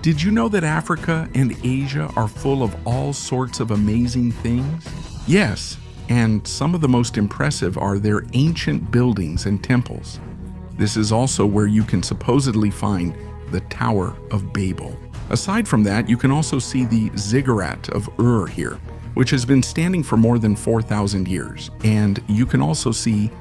Did you know that Africa and Asia are full of all sorts of amazing things? Yes, and some of the most impressive are their ancient buildings and temples. This is also where you can supposedly find the Tower of Babel. Aside from that, you can also see the Ziggurat of here, which has been standing for more than 4,000 years. And you can also see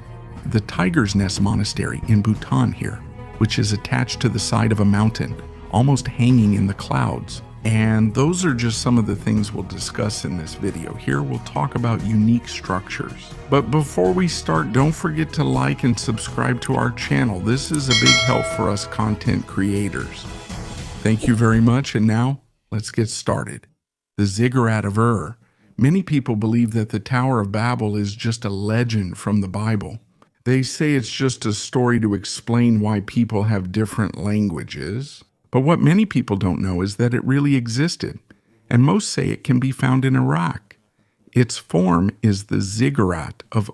the Tiger's Nest Monastery in Bhutan here, which is attached to the side of a mountain, almost hanging in the clouds. And those are just some of the things we'll discuss in this video. Here we'll talk about unique structures. But before we start, don't forget to like and subscribe to our channel. This is a big help for us content creators. Thank you very much, and now let's get started. The Ziggurat of Many people believe that the Tower of Babel is just a legend from the Bible. They say it's just a story to explain why people have different languages. But what many people don't know is that it really existed, and most say it can be found in Iraq. Its form is the Ziggurat of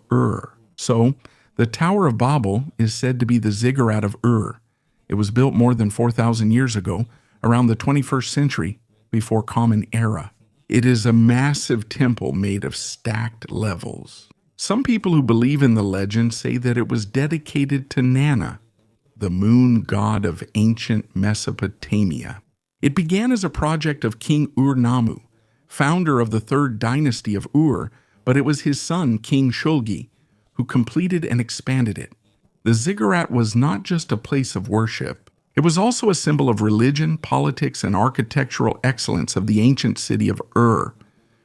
So, the Tower of Babel is said to be the Ziggurat of It was built more than 4,000 years ago, around the 21st century, before Common Era. It is a massive temple made of stacked levels. Some people who believe in the legend say that it was dedicated to Nana, the moon god of ancient Mesopotamia. It began as a project of King Ur-Nammu, founder of the third dynasty of but it was his son, King Shulgi, who completed and expanded it. The Ziggurat was not just a place of worship. It was also a symbol of religion, politics, and architectural excellence of the ancient city of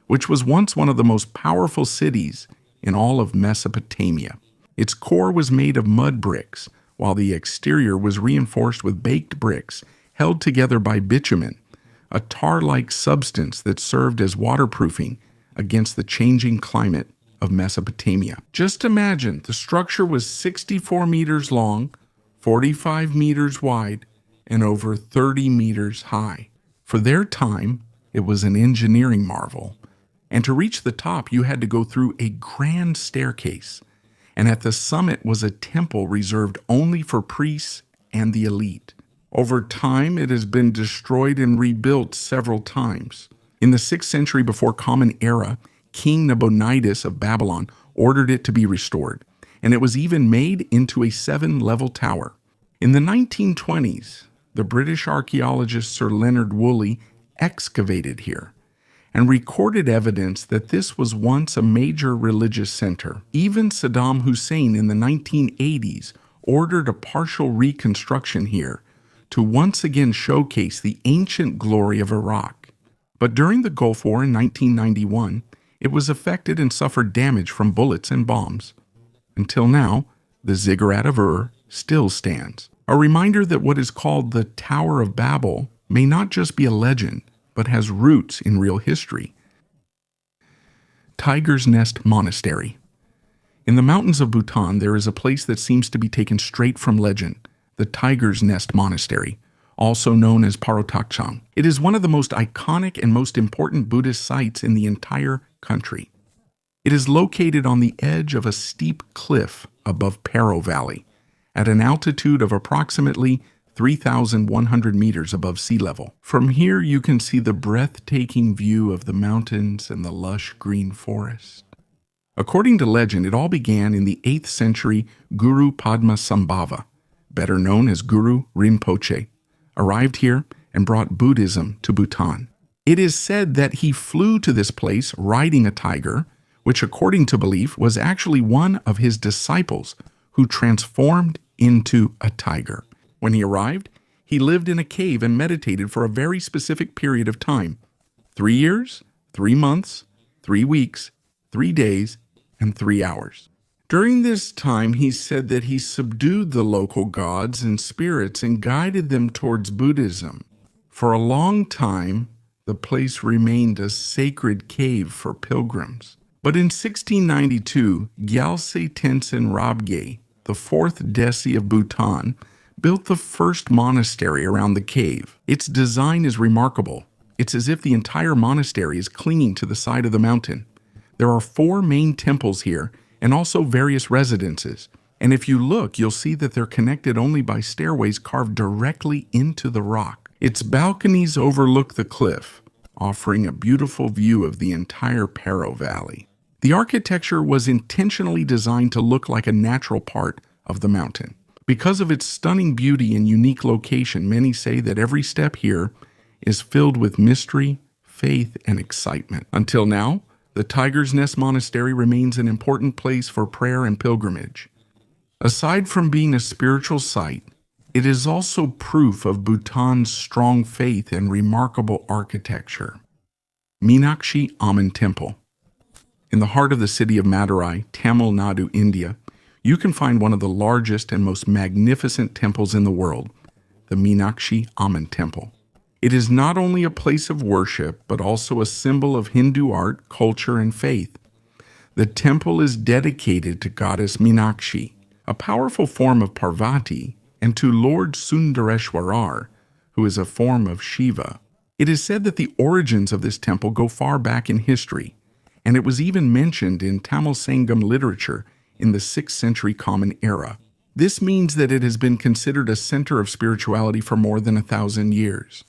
which was once one of the most powerful cities in all of Mesopotamia. Its core was made of mud bricks, while the exterior was reinforced with baked bricks held together by bitumen, a tar-like substance that served as waterproofing against the changing climate of Mesopotamia. Just imagine, the structure was 64 meters long, 45 meters wide, and over 30 meters high. For their time, it was an engineering marvel. And to reach the top, you had to go through a grand staircase. And at the summit was a temple reserved only for priests and the elite. Over time, it has been destroyed and rebuilt several times. In the 6th century before Common Era, King Nabonidus of Babylon ordered it to be restored, and it was even made into a 7-level tower. In the 1920s, the British archaeologist Sir Leonard Woolley excavated here and recorded evidence that this was once a major religious center. Even Saddam Hussein in the 1980s ordered a partial reconstruction here to once again showcase the ancient glory of Iraq. But during the Gulf War in 1991, it was affected and suffered damage from bullets and bombs. Until now, the Ziggurat of still stands. A reminder that what is called the Tower of Babel may not just be a legend, but has roots in real history. Tiger's Nest Monastery. In the mountains of Bhutan, there is a place that seems to be taken straight from legend, the Tiger's Nest Monastery, also known as Parotakchang. It is one of the most iconic and most important Buddhist sites in the entire country. It is located on the edge of a steep cliff above Paro Valley, at an altitude of approximately 3,100 meters above sea level. From here, you can see the breathtaking view of the mountains and the lush green forest. According to legend, it all began in the 8th century. Guru Padmasambhava, better known as Guru Rinpoche, arrived here and brought Buddhism to Bhutan. It is said that he flew to this place riding a tiger, which according to belief was actually one of his disciples who transformed into a tiger. When he arrived, he lived in a cave and meditated for a very specific period of time: 3 years, 3 months, 3 weeks, 3 days, and 3 hours. During this time, he said that he subdued the local gods and spirits and guided them towards Buddhism. For a long time, the place remained a sacred cave for pilgrims. But in 1692, Gyaltse Tenzin Rabgye, the 4th Desi of Bhutan, built the first monastery around the cave. Its design is remarkable. It's as if the entire monastery is clinging to the side of the mountain. There are 4 main temples here, and also various residences. And if you look, you'll see that they're connected only by stairways carved directly into the rock. Its balconies overlook the cliff, offering a beautiful view of the entire Paro Valley. The architecture was intentionally designed to look like a natural part of the mountain. Because of its stunning beauty and unique location, many say that every step here is filled with mystery, faith, and excitement. Until now, the Tiger's Nest Monastery remains an important place for prayer and pilgrimage. Aside from being a spiritual site, it is also proof of Bhutan's strong faith and remarkable architecture. Meenakshi Aman Temple. In the heart of the city of Madurai, Tamil Nadu, India, you can find one of the largest and most magnificent temples in the world, the Meenakshi Aman Temple. It is not only a place of worship, but also a symbol of Hindu art, culture, and faith. The temple is dedicated to goddess Meenakshi, a powerful form of Parvati, and to Lord Sundareshwarar, who is a form of Shiva. It is said that the origins of this temple go far back in history, and it was even mentioned in Tamil Sangam literature in the 6th century Common Era. This means that it has been considered a center of spirituality for more than 1,000 years.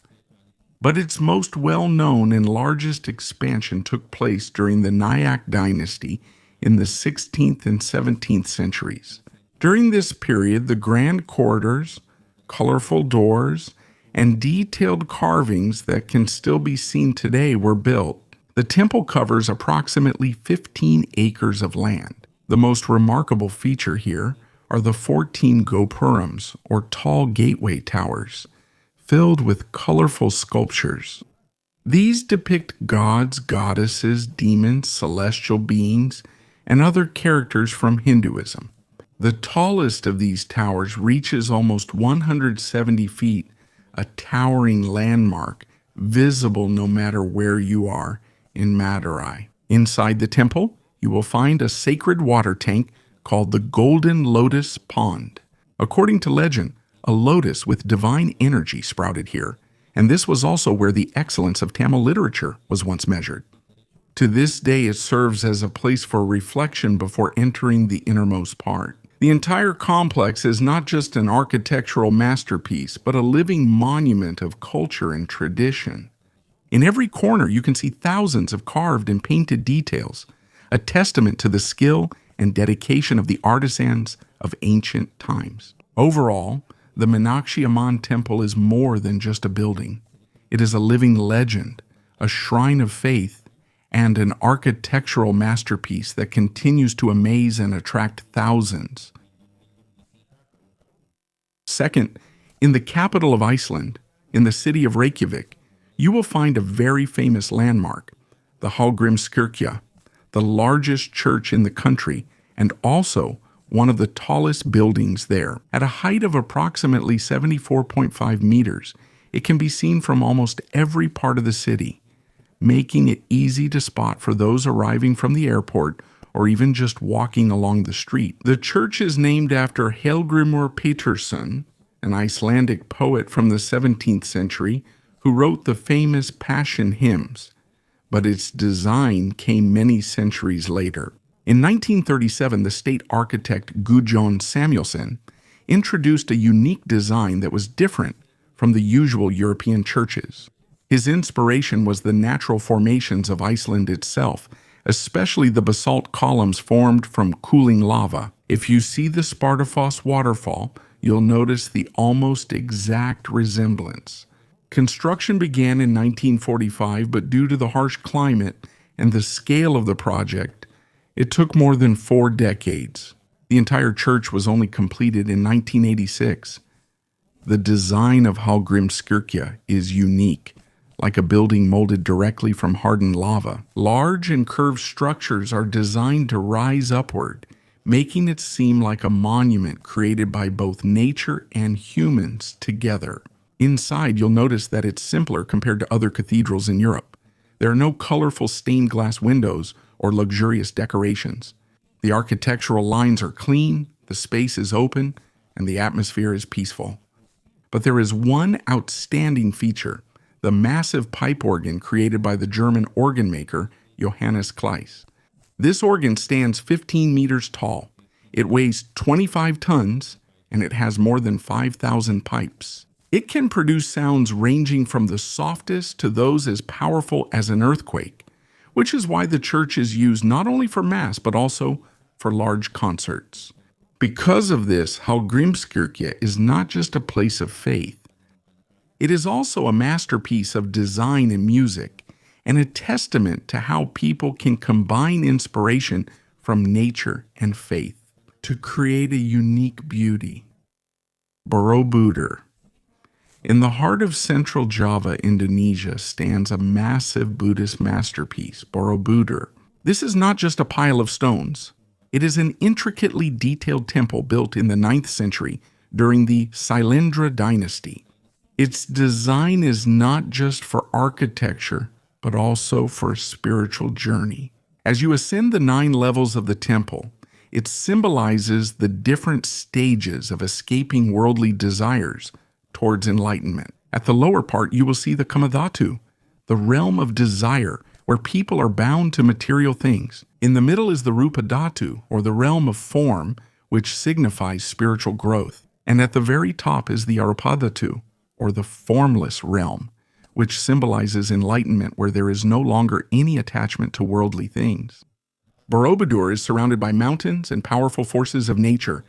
But its most well-known and largest expansion took place during the Nayak dynasty in the 16th and 17th centuries. During this period, the grand corridors, colorful doors, and detailed carvings that can still be seen today were built. The temple covers approximately 15 acres of land. The most remarkable feature here are the 14 gopurams, or tall gateway towers, filled with colorful sculptures. These depict gods, goddesses, demons, celestial beings, and other characters from Hinduism. The tallest of these towers reaches almost 170 feet, a towering landmark visible no matter where you are in Madurai. Inside the temple, you will find a sacred water tank called the Golden Lotus Pond. According to legend, a lotus with divine energy sprouted here, and this was also where the excellence of Tamil literature was once measured. To this day, it serves as a place for reflection before entering the innermost part. The entire complex is not just an architectural masterpiece, but a living monument of culture and tradition. In every corner, you can see thousands of carved and painted details, a testament to the skill and dedication of the artisans of ancient times. Overall, the Meenakshi Aman Temple is more than just a building. It is a living legend, a shrine of faith, and an architectural masterpiece that continues to amaze and attract thousands. Second, in the capital of Iceland, in the city of Reykjavik, you will find a very famous landmark, the Hallgrimskirkja, the largest church in the country and also one of the tallest buildings there. At a height of approximately 74.5 meters, it can be seen from almost every part of the city, making it easy to spot for those arriving from the airport or even just walking along the street. The church is named after Hallgrimur Pétursson, an Icelandic poet from the 17th century who wrote the famous Passion hymns, but its design came many centuries later. In 1937, the state architect Guðjón Samuelsson introduced a unique design that was different from the usual European churches. His inspiration was the natural formations of Iceland itself, especially the basalt columns formed from cooling lava. If you see the Spartafoss waterfall, you'll notice the almost exact resemblance. Construction began in 1945, but due to the harsh climate and the scale of the project, it took more than 4 decades. The entire church was only completed in 1986. The design of Hallgrimskirkja is unique, like a building molded directly from hardened lava. Large and curved structures are designed to rise upward, making it seem like a monument created by both nature and humans together. Inside, you'll notice that it's simpler compared to other cathedrals in Europe. There are no colorful stained glass windows or luxurious decorations. The architectural lines are clean, the space is open, and the atmosphere is peaceful. But there is one outstanding feature: the massive pipe organ created by the German organ maker Johannes Kleis. This organ stands 15 meters tall. It weighs 25 tons, and it has more than 5,000 pipes. It can produce sounds ranging from the softest to those as powerful as an earthquake, which is why the church is used not only for Mass but also for large concerts. Because of this, Hallgrimskirkja is not just a place of faith. It is also a masterpiece of design and music, and a testament to how people can combine inspiration from nature and faith to create a unique beauty. Borobudur. In the heart of central Java, Indonesia, stands a massive Buddhist masterpiece, Borobudur. This is not just a pile of stones. It is an intricately detailed temple built in the 9th century during the Sailendra dynasty. Its design is not just for architecture, but also for a spiritual journey. As you ascend the 9 levels of the temple, it symbolizes the different stages of escaping worldly desires towards enlightenment. At the lower part, you will see the Kamadhatu, the realm of desire, where people are bound to material things. In the middle is the Rupadhatu, or the realm of form, which signifies spiritual growth. And at the very top is the Arupadhatu, or the formless realm, which symbolizes enlightenment where there is no longer any attachment to worldly things. Borobudur is surrounded by mountains and powerful forces of nature.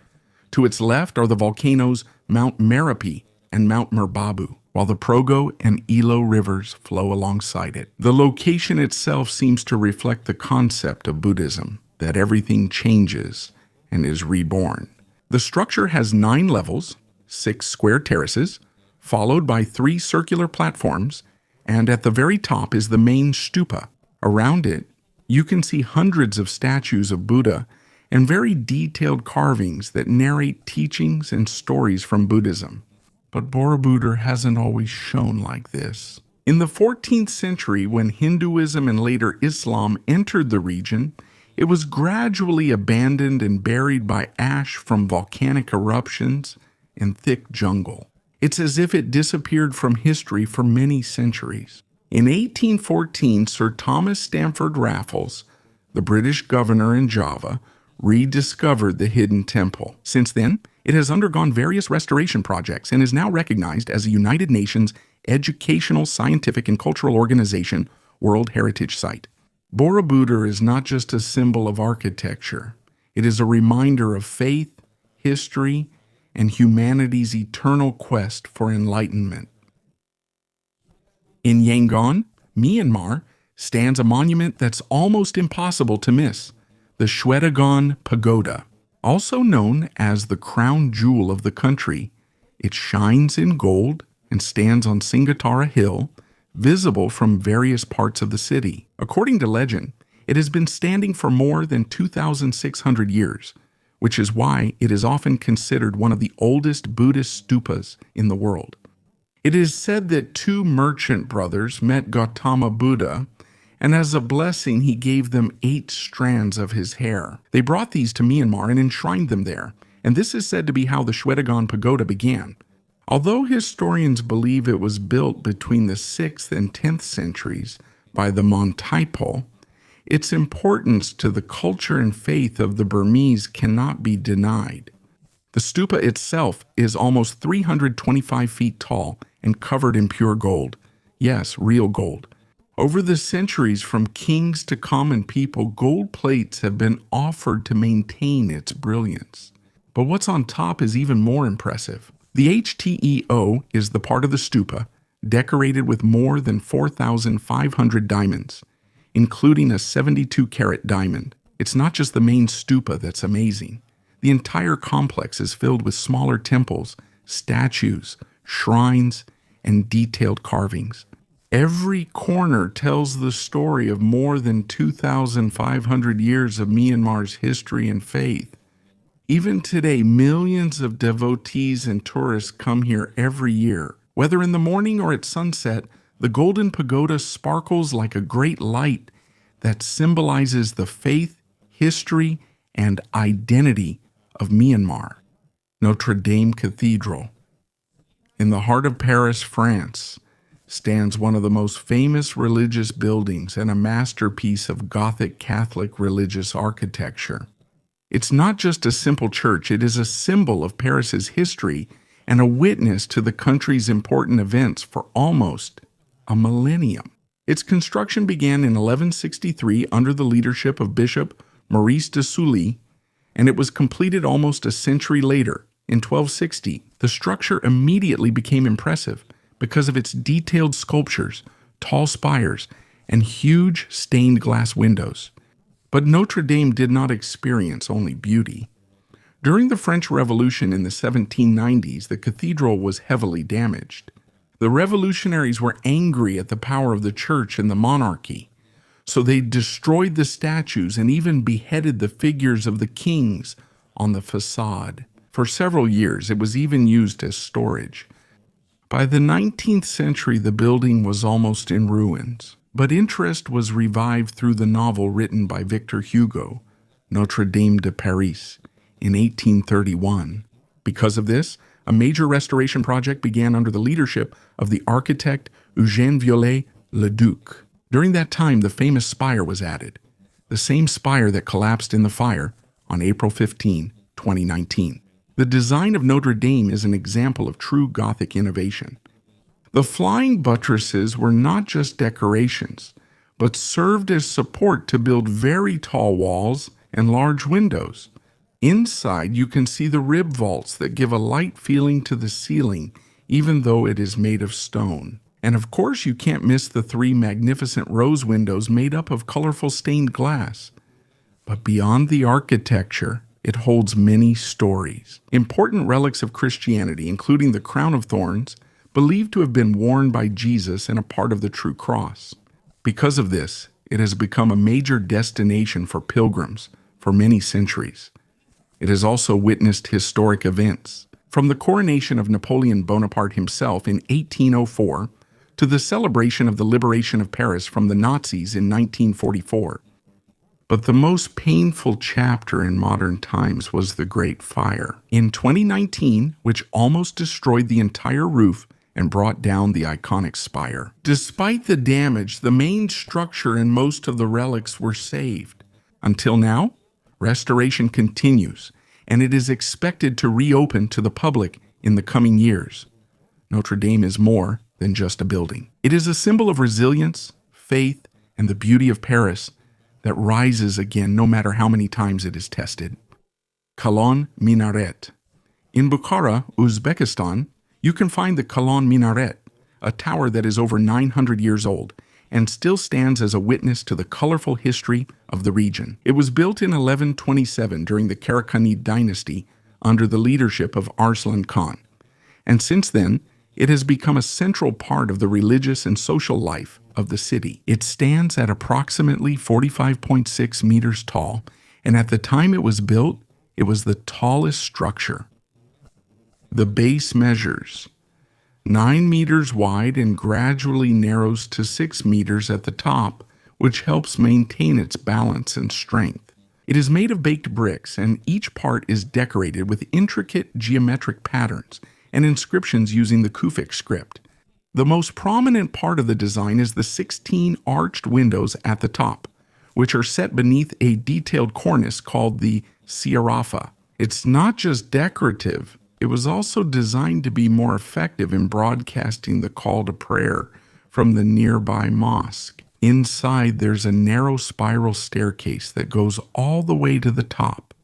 To its left are the volcanoes Mount Merapi and Mount Merbabu, while the Progo and Ilo rivers flow alongside it. The location itself seems to reflect the concept of Buddhism, that everything changes and is reborn. The structure has 9 levels, 6 square terraces, followed by 3 circular platforms, and at the very top is the main stupa. Around it, you can see hundreds of statues of Buddha and very detailed carvings that narrate teachings and stories from Buddhism. But Borobudur hasn't always shone like this. In the 14th century, when Hinduism and later Islam entered the region, it was gradually abandoned and buried by ash from volcanic eruptions and thick jungle. It's as if it disappeared from history for many centuries. In 1814, Sir Thomas Stamford Raffles, the British governor in Java, rediscovered the hidden temple. Since then, it has undergone various restoration projects and is now recognized as a United Nations Educational, Scientific, and Cultural Organization World Heritage Site. Borobudur is not just a symbol of architecture. It is a reminder of faith, history, and humanity's eternal quest for enlightenment. In Yangon, Myanmar, stands a monument that's almost impossible to miss, the Shwedagon Pagoda. Also known as the crown jewel of the country, it shines in gold and stands on Singatara Hill, visible from various parts of the city. According to legend, it has been standing for more than 2,600 years, which is why it is often considered one of the oldest Buddhist stupas in the world. It is said that 2 merchant brothers met Gautama Buddha, and as a blessing he gave them 8 strands of his hair. They brought these to Myanmar and enshrined them there, and this is said to be how the Shwedagon Pagoda began. Although historians believe it was built between the 6th and 10th centuries by the Mon Taipo, its importance to the culture and faith of the Burmese cannot be denied. The stupa itself is almost 325 feet tall and covered in pure gold. Yes, real gold. Over the centuries, from kings to common people, gold plates have been offered to maintain its brilliance. But what's on top is even more impressive. The HTEO is the part of the stupa decorated with more than 4,500 diamonds, including a 72-carat diamond. It's not just the main stupa that's amazing. The entire complex is filled with smaller temples, statues, shrines, and detailed carvings. Every corner tells the story of more than 2,500 years of Myanmar's history and faith. Even today, millions of devotees and tourists come here every year. Whether in the morning or at sunset, the Golden Pagoda sparkles like a great light that symbolizes the faith, history, and identity of Myanmar. Notre Dame Cathedral. In the heart of Paris, France, stands one of the most famous religious buildings and a masterpiece of Gothic Catholic religious architecture. It's not just a simple church, it is a symbol of Paris's history and a witness to the country's important events for almost a millennium. Its construction began in 1163 under the leadership of Bishop Maurice de Sully, and it was completed almost a century later, in 1260. The structure immediately became impressive because of its detailed sculptures, tall spires, and huge stained glass windows. But Notre Dame did not experience only beauty. During the French Revolution in the 1790s, the cathedral was heavily damaged. The revolutionaries were angry at the power of the church and the monarchy, so they destroyed the statues and even beheaded the figures of the kings on the facade. For several years, it was even used as storage. By the 19th century, the building was almost in ruins, but interest was revived through the novel written by Victor Hugo, Notre Dame de Paris, in 1831. Because of this, a major restoration project began under the leadership of the architect Eugène Viollet-le-Duc. During that time, the famous spire was added, the same spire that collapsed in the fire on April 15, 2019. The design of Notre Dame is an example of true Gothic innovation. The flying buttresses were not just decorations, but served as support to build very tall walls and large windows. Inside, you can see the rib vaults that give a light feeling to the ceiling, even though it is made of stone. And of course, you can't miss the 3 magnificent rose windows made up of colorful stained glass. But beyond the architecture, it holds many stories. Important relics of Christianity, including the crown of thorns, believed to have been worn by Jesus and a part of the true cross. Because of this, it has become a major destination for pilgrims for many centuries. It has also witnessed historic events, from the coronation of Napoleon Bonaparte himself in 1804 to the celebration of the liberation of Paris from the Nazis in 1944. But the most painful chapter in modern times was the Great Fire in 2019, which almost destroyed the entire roof and brought down the iconic spire. Despite the damage, the main structure and most of the relics were saved. Until now, restoration continues, and it is expected to reopen to the public in the coming years. Notre Dame is more than just a building. It is a symbol of resilience, faith, and the beauty of Paris that rises again no matter how many times it is tested. Kalon Minaret. In Bukhara, Uzbekistan, you can find the Kalon Minaret, a tower that is over 900 years old and still stands as a witness to the colorful history of the region. It was built in 1127 during the Karakhanid dynasty under the leadership of Arslan Khan, and since then, it has become a central part of the religious and social life of the city. It stands at approximately 45.6 meters tall, and at the time it was built, it was the tallest structure. The base measures 9 meters wide and gradually narrows to 6 meters at the top, which helps maintain its balance and strength. It is made of baked bricks, and each part is decorated with intricate geometric patterns and inscriptions using the Kufic script. The most prominent part of the design is the 16 arched windows at the top, which are set beneath a detailed cornice called the sirafa. It's not just decorative, it was also designed to be more effective in broadcasting the call to prayer from the nearby mosque. Inside, there's a narrow spiral staircase that goes all the way to the top,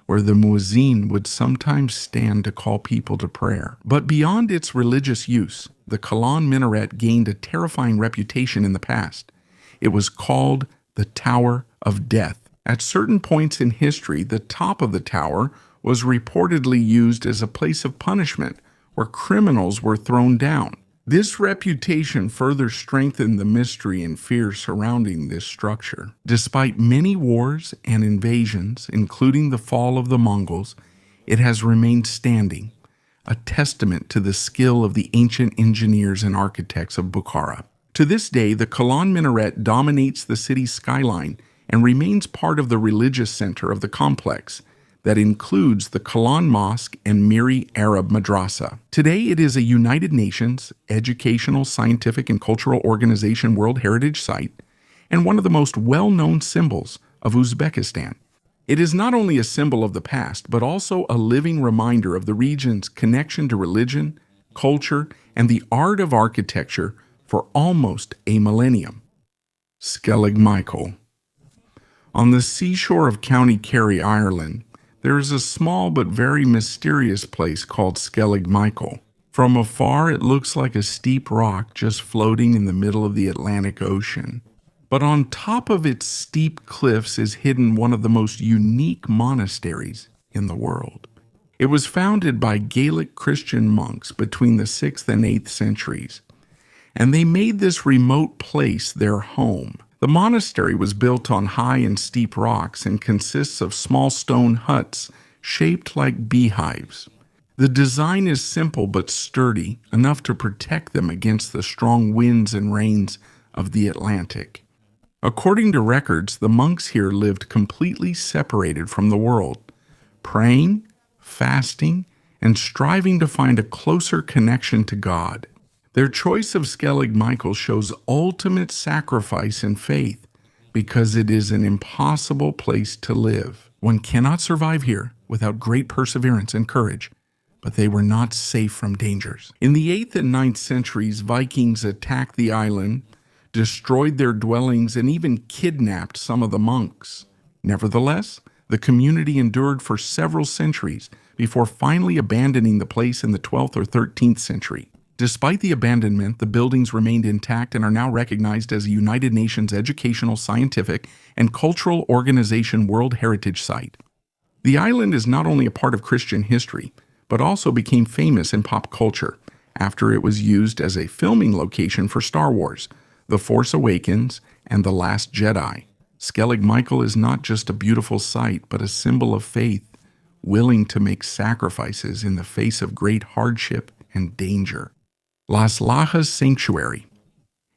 where the muezzin would sometimes stand to call people to prayer. But beyond its religious use, the Kalon Minaret gained a terrifying reputation in the past. It was called the Tower of Death. At certain points in history, the top of the tower was reportedly used as a place of punishment where criminals were thrown down. This reputation further strengthened the mystery and fear surrounding this structure. Despite many wars and invasions, including the fall of the Mongols, it has remained standing, a testament to the skill of the ancient engineers and architects of Bukhara. To this day, the Kalon Minaret dominates the city's skyline and remains part of the religious center of the complex that includes the Kalon Mosque and Miri Arab Madrasa. Today, it is a United Nations Educational, Scientific, and Cultural Organization World Heritage Site and one of the most well-known symbols of Uzbekistan. It is not only a symbol of the past, but also a living reminder of the region's connection to religion, culture, and the art of architecture for almost a millennium. Skellig Michael. On the seashore of County Kerry, Ireland, there is a small but very mysterious place called Skellig Michael. From afar, it looks like a steep rock just floating in the middle of the Atlantic Ocean. But on top of its steep cliffs is hidden one of the most unique monasteries in the world. It was founded by Gaelic Christian monks between the 6th and 8th centuries, and they made this remote place their home. The monastery was built on high and steep rocks and consists of small stone huts shaped like beehives. The design is simple but sturdy, enough to protect them against the strong winds and rains of the Atlantic. According to records, the monks here lived completely separated from the world, praying, fasting, and striving to find a closer connection to God. Their choice of Skellig Michael shows ultimate sacrifice and faith because it is an impossible place to live. One cannot survive here without great perseverance and courage, but they were not safe from dangers. In the 8th and 9th centuries, Vikings attacked the island, destroyed their dwellings, and even kidnapped some of the monks. Nevertheless, the community endured for several centuries before finally abandoning the place in the 12th or 13th century. Despite the abandonment, the buildings remained intact and are now recognized as a United Nations Educational, Scientific, and Cultural Organization World Heritage Site. The island is not only a part of Christian history, but also became famous in pop culture after it was used as a filming location for Star Wars, The Force Awakens, and The Last Jedi. Skellig Michael is not just a beautiful sight, but a symbol of faith, willing to make sacrifices in the face of great hardship and danger. Las Lajas Sanctuary.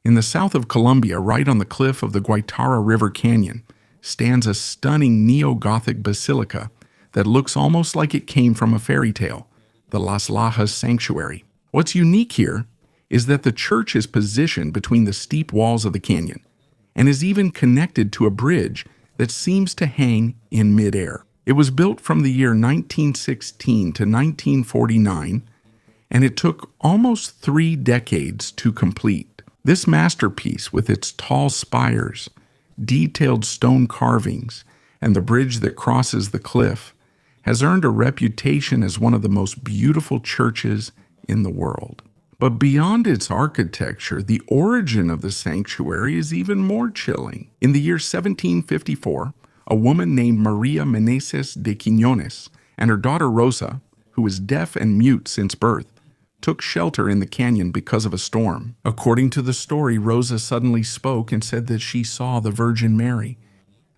In the south of Colombia, right on the cliff of the Guaitara River Canyon, stands a stunning neo-Gothic basilica that looks almost like it came from a fairy tale, the Las Lajas Sanctuary. What's unique here is that the church is positioned between the steep walls of the canyon and is even connected to a bridge that seems to hang in midair. It was built from the year 1916 to 1949, and it took almost 3 decades to complete. This masterpiece, with its tall spires, detailed stone carvings, and the bridge that crosses the cliff, has earned a reputation as one of the most beautiful churches in the world. But beyond its architecture, the origin of the sanctuary is even more chilling. In the year 1754, a woman named Maria Meneses de Quiñones and her daughter Rosa, who was deaf and mute since birth, took shelter in the canyon because of a storm. According to the story, Rosa suddenly spoke and said that she saw the Virgin Mary.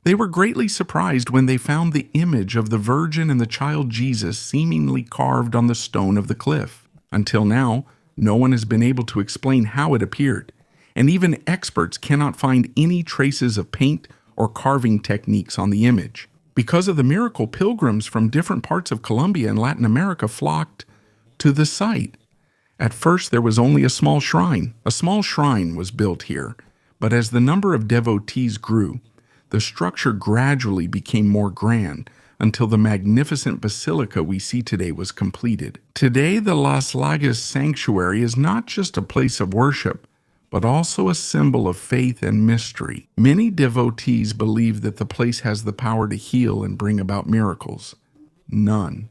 They were greatly surprised when they found the image of the Virgin and the child Jesus seemingly carved on the stone of the cliff. Until now, no one has been able to explain how it appeared, and even experts cannot find any traces of paint or carving techniques on the image. Because of the miracle, pilgrims from different parts of Colombia and Latin America flocked to the site. At first, there was only a small shrine. A small shrine was built here, but as the number of devotees grew, the structure gradually became more grand until the magnificent basilica we see today was completed. Today, the Las Lajas Sanctuary is not just a place of worship, but also a symbol of faith and mystery. Many devotees believe that the place has the power to heal and bring about miracles. None